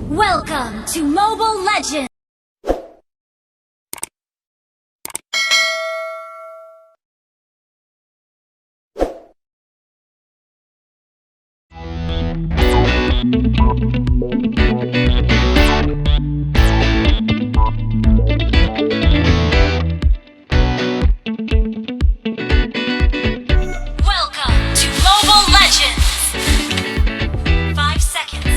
Welcome to Mobile Legends! Welcome to Mobile Legends! 5 seconds.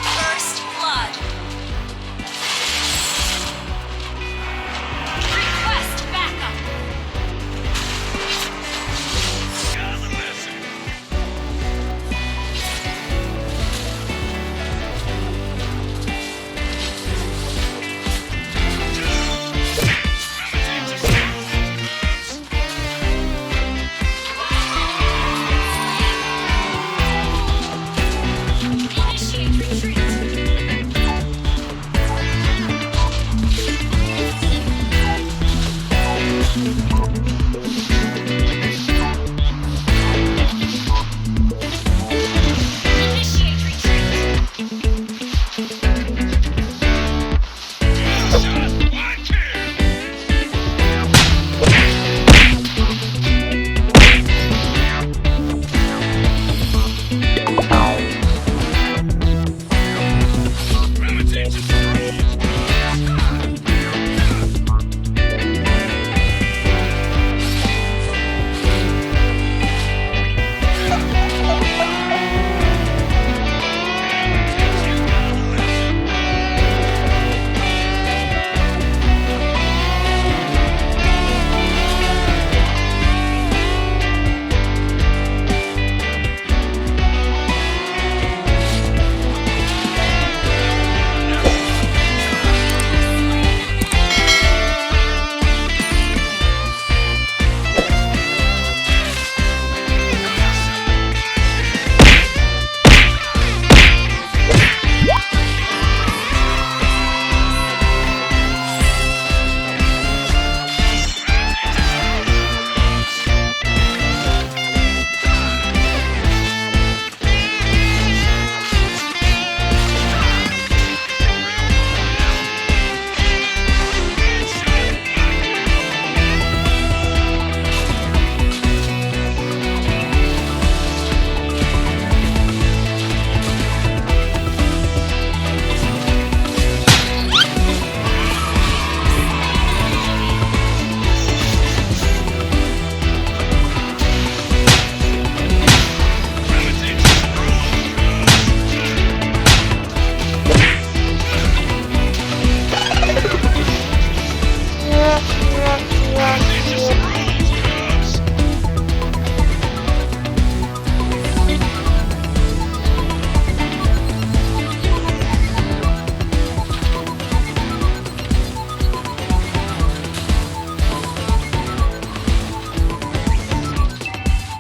First blood. Request backup. Initiate retreat. Initiate retreat.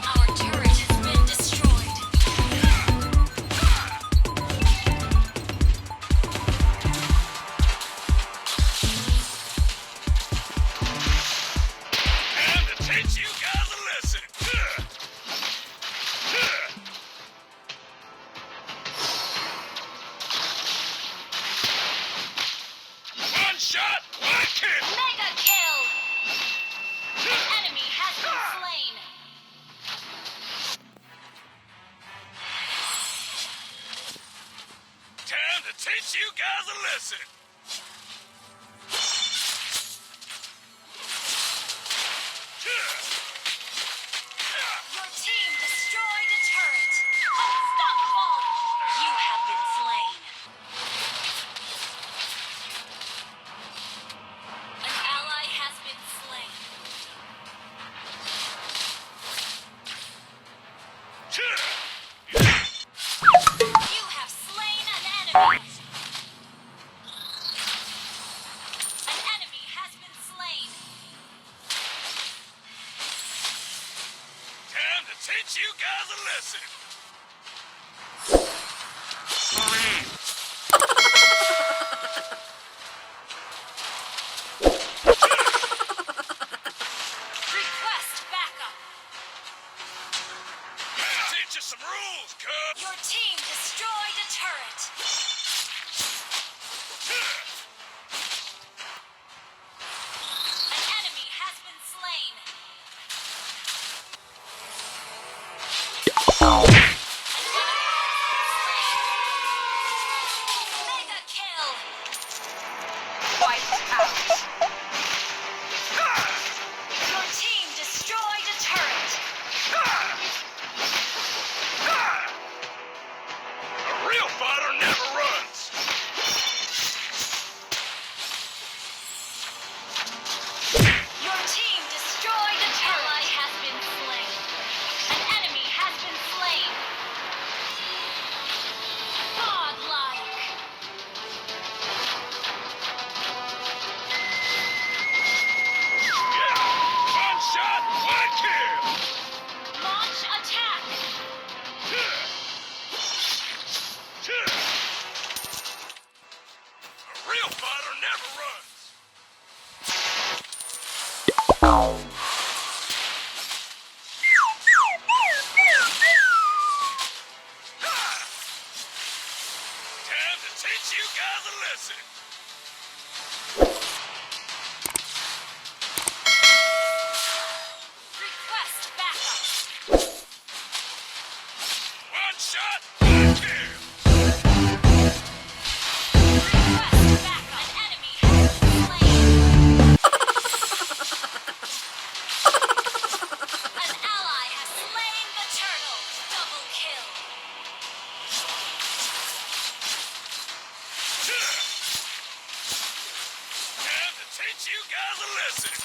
Our turret has been destroyed. Time to teach you guys a lesson. One shot, one kill. Mega kill! The enemy has been slain. Time to teach you guys a lesson. Your team destroyed a turret. Unstoppable! You have been slain. An ally has been slain. You have slain an enemy. Wiped out. Your team destroyed a turret. A real fighter never runs. Your team destroyed a turret. Ally has been slain. An enemy has been slain. Godlike. Yeah. One shot, one kill. Launch attack. A real fighter never runs. Time to teach you guys a lesson. Request backup. One shot, one kill. Request backup. An enemy has been slain. An ally has slain the turtle. Double kill. Time to teach you guys a lesson.